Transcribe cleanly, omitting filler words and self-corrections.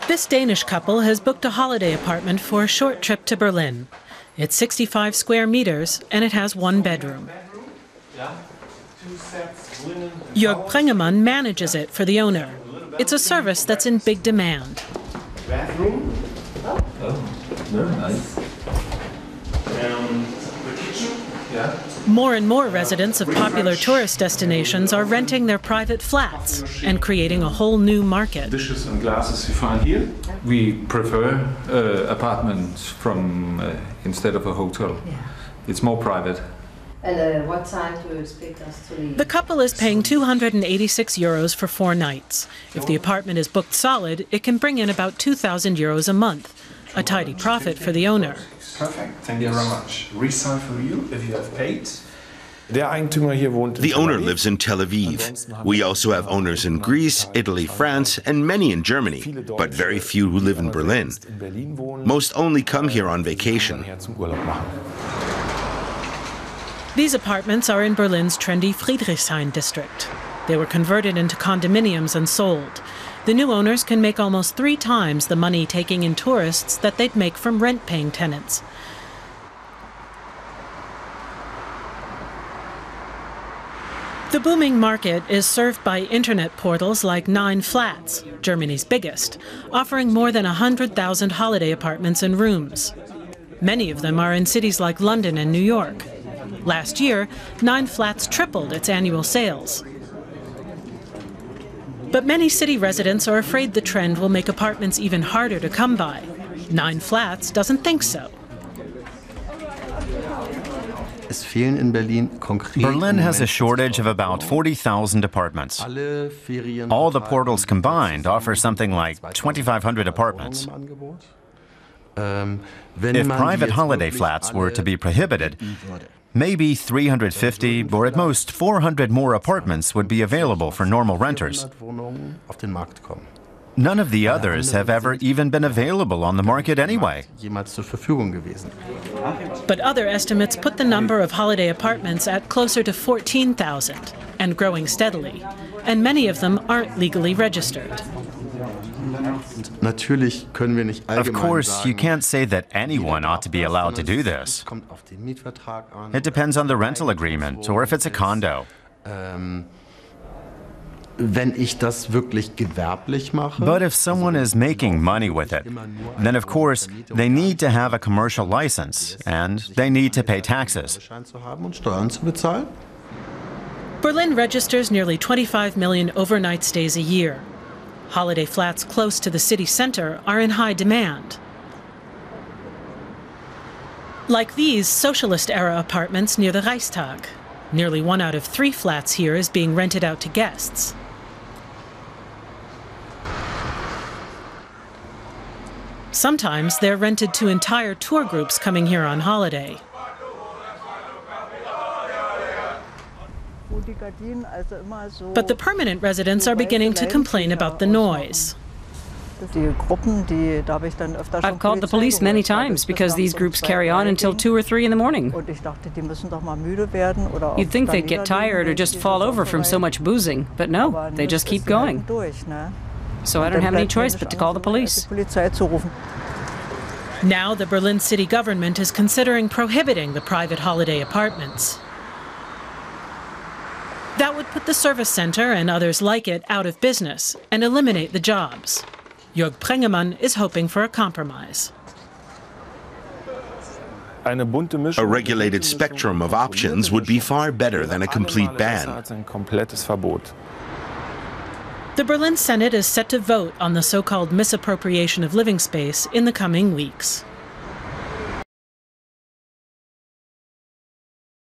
This Danish couple has booked a holiday apartment for a short trip to Berlin. It's 65 square meters and it has one bedroom. Jörg Prengemann manages it for the owner. It's a service that's in big demand. Bathroom. Oh, very nice. The kitchen. Yeah. More and more residents of popular tourist destinations are renting their private flats and creating a whole new market. Dishes and glasses you find here. We prefer apartments from instead of a hotel. Yeah. It's more private. And what time do you expect us to leave? The couple is paying 286 euros for 4 nights. If the apartment is booked solid, it can bring in about 2,000 euros a month, a tidy profit for the owner. Perfect. Thank you very much. Resign for you if you have paid. The owner lives in Tel Aviv. We also have owners in Greece, Italy, France, and many in Germany, but very few who live in Berlin. Most only come here on vacation. These apartments are in Berlin's trendy Friedrichshain district. They were converted into condominiums and sold. The new owners can make almost 3 times the money taking in tourists that they'd make from rent-paying tenants. The booming market is served by internet portals like 9 Flats, Germany's biggest, offering more than 100,000 holiday apartments and rooms. Many of them are in cities like London and New York. Last year, 9 Flats tripled its annual sales. But many city residents are afraid the trend will make apartments even harder to come by. 9 Flats doesn't think so. Berlin has a shortage of about 40,000 apartments. All the portals combined offer something like 2,500 apartments. If private holiday flats were to be prohibited, maybe 350 or at most 400 more apartments would be available for normal renters. None of the others have ever even been available on the market anyway. But other estimates put the number of holiday apartments at closer to 14,000 and growing steadily. And many of them aren't legally registered. Of course, you can't say that anyone ought to be allowed to do this. It depends on the rental agreement or if it's a condo. But if someone is making money with it, then of course they need to have a commercial license and they need to pay taxes. Berlin registers nearly 25 million overnight stays a year. Holiday flats close to the city center are in high demand. Like these socialist-era apartments near the Reichstag. Nearly 1 out of 3 flats here is being rented out to guests. Sometimes they're rented to entire tour groups coming here on holiday. But the permanent residents are beginning to complain about the noise. I've called the police many times because these groups carry on until 2 or 3 in the morning. You'd think they'd get tired or just fall over from so much boozing, but no, they just keep going. So I don't have any choice but to call the police. Now the Berlin city government is considering prohibiting the private holiday apartments. That would put the service center and others like it out of business and eliminate the jobs. Jörg Prengemann is hoping for a compromise. A regulated spectrum of options would be far better than a complete ban. The Berlin Senate is set to vote on the so-called misappropriation of living space in the coming weeks.